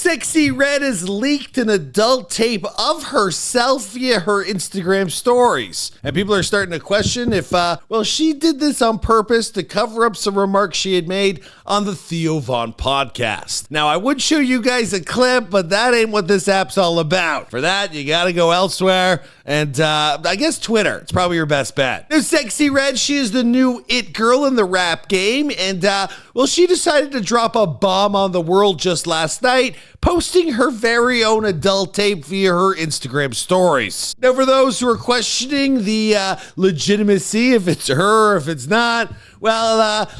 Sexyy Red has leaked an adult tape of herself via her Instagram stories. And people are starting to question if, she did this on purpose to cover up some remarks she had made on the Theo Von podcast. Now, I would show you guys a clip, but that ain't what this app's all about. For that, you gotta go elsewhere. And I guess Twitter. It's probably your best bet. Now, Sexyy Red, she is the new it girl in the rap game. And, she decided to drop a bomb on the world just last night, posting her very own adult tape via her Instagram stories. Now, for those who are questioning the legitimacy, if it's her or if it's not,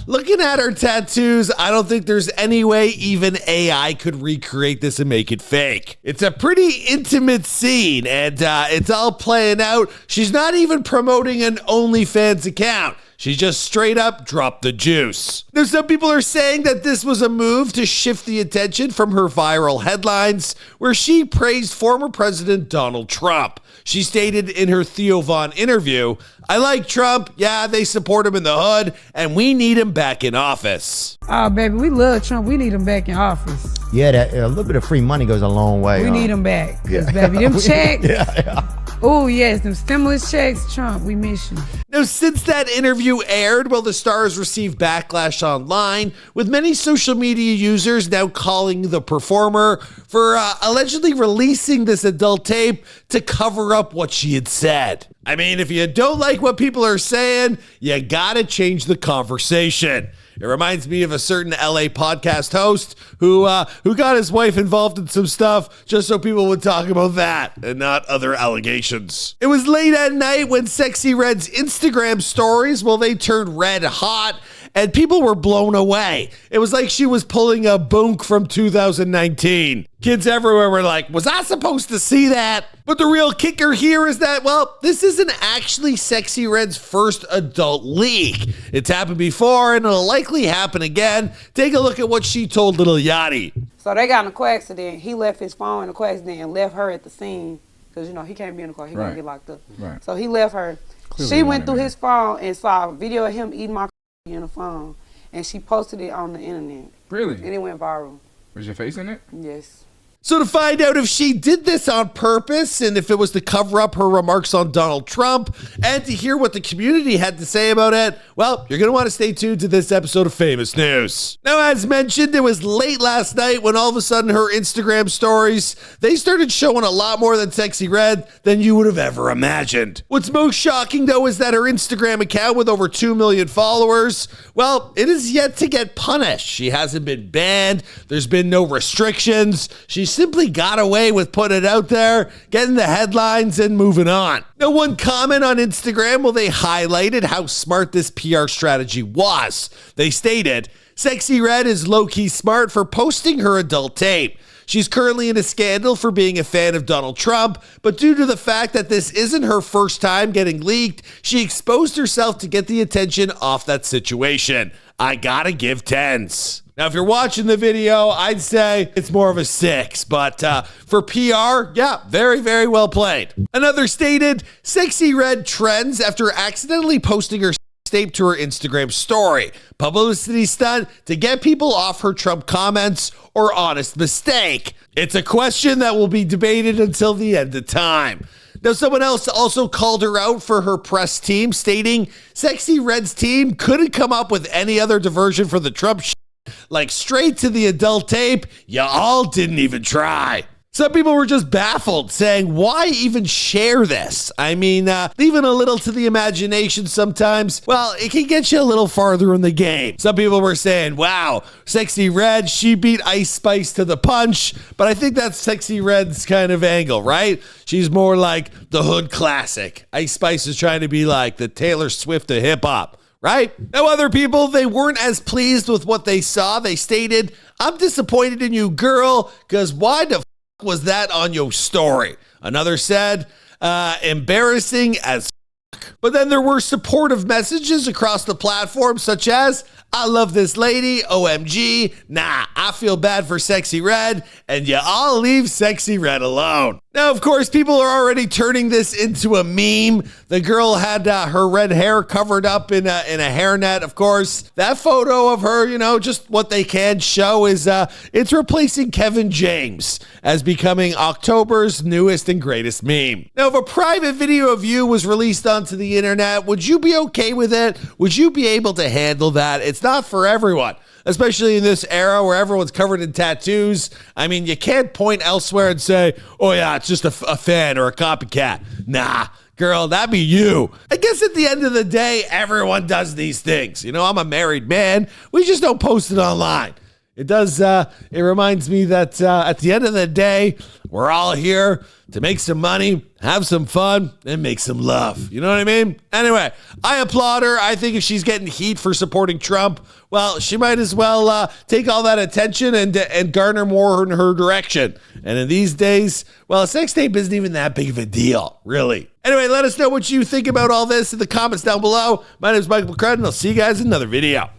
looking at her tattoos, I don't think there's any way even AI could recreate this and make it fake. It's a pretty intimate scene, and it's all playing out. She's not even promoting an OnlyFans account. She just straight up dropped the juice. Now, some people are saying that this was a move to shift the attention from her viral headlines, where she praised former President Donald Trump. She stated in her Theo Von interview, "I like Trump. Yeah, they support him in the hood, and we need him back in office." Oh, baby, we love Trump. We need him back in office. Yeah, a little bit of free money goes a long way. We need him back. Because, baby, them checks. Yeah. Oh, yes, them stimulus checks. Trump, we miss you. Now, since that interview aired, the stars received backlash online, with many social media users now calling the performer for allegedly releasing this adult tape to cover up what she had said. I mean, if you don't like what people are saying, you gotta change the conversation. It reminds me of a certain LA podcast host who got his wife involved in some stuff just so people would talk about that and not other allegations. It was late at night when Sexyy Red's Instagram stories, they turned red hot and people were blown away. It was like she was pulling a Boonk from 2019. Kids everywhere were like, was I supposed to see that? But the real kicker here is that, this isn't actually Sexyy Red's first adult leak. It's happened before and it'll likely happen again. Take a look at what she told Lil Yachty. So they got in a car accident. He left his phone in the car accident and left her at the scene. Because, he can't be in the car. He gonna get locked up. Right. So he left her. Clearly she went through his phone and saw a video of him eating my in the phone. And she posted it on the internet. Really? And it went viral. Was your face in it? Yes. So to find out if she did this on purpose and if it was to cover up her remarks on Donald Trump and to hear what the community had to say about it, you're going to want to stay tuned to this episode of Famous News. Now, as mentioned, it was late last night when all of a sudden her Instagram stories, they started showing a lot more than Sexyy Red than you would have ever imagined. What's most shocking, though, is that her Instagram account with over 2 million followers, it is yet to get punished. She hasn't been banned. There's been no restrictions. She simply got away with putting it out there, getting the headlines, and moving on. Now, one comment on Instagram, they highlighted how smart this PR strategy was. They stated, Sexyy Red is low-key smart for posting her adult tape. She's currently in a scandal for being a fan of Donald Trump, but due to the fact that this isn't her first time getting leaked, she exposed herself to get the attention off that situation. I gotta give 10s. Now, if you're watching the video, I'd say it's more of a 6, but for PR, very, very well played. Another stated, Sexyy Red trends after accidentally posting her tape to her Instagram story. Publicity stunt to get people off her Trump comments or honest mistake. It's a question that will be debated until the end of time. Now, someone else also called her out for her press team, stating Sexyy Red's team couldn't come up with any other diversion for the Trump like straight to the adult tape. You all didn't even try. Some people were just baffled, saying, why even share this? I mean, leaving a little to the imagination sometimes, it can get you a little farther in the game. Some people were saying, wow, Sexyy Red, she beat Ice Spice to the punch, but I think that's Sexyy Red's kind of angle, right? She's more like the hood classic. Ice Spice is trying to be like the Taylor Swift of hip hop. Right? Now, other people, they weren't as pleased with what they saw. They stated, I'm disappointed in you, girl, because why the was that on your story? Another said, embarrassing as But then there were supportive messages across the platform, such as, I love this lady, OMG, nah, I feel bad for Sexyy Red, and you all leave Sexyy Red alone. Now, of course, people are already turning this into a meme. The girl had her red hair covered up in a hairnet, of course. That photo of her, just what they can show is it's replacing Kevin James as becoming October's newest and greatest meme. Now, if a private video of you was released onto the internet, would you be okay with it? Would you be able to handle that? It's not for everyone, especially in this era where everyone's covered in tattoos. I mean, you can't point elsewhere and say, oh yeah, it's just a fan or a copycat. Nah, girl, that'd be you. I guess at the end of the day, everyone does these things. I'm a married man. We just don't post it online. It does, it reminds me that at the end of the day, we're all here to make some money, have some fun, and make some love. You know what I mean? Anyway, I applaud her. I think if she's getting heat for supporting Trump, well, she might as well take all that attention and garner more in her direction. And in these days, well, a sex tape isn't even that big of a deal, really. Anyway, let us know what you think about all this in the comments down below. My name is Michael McCrudden. I'll see you guys in another video.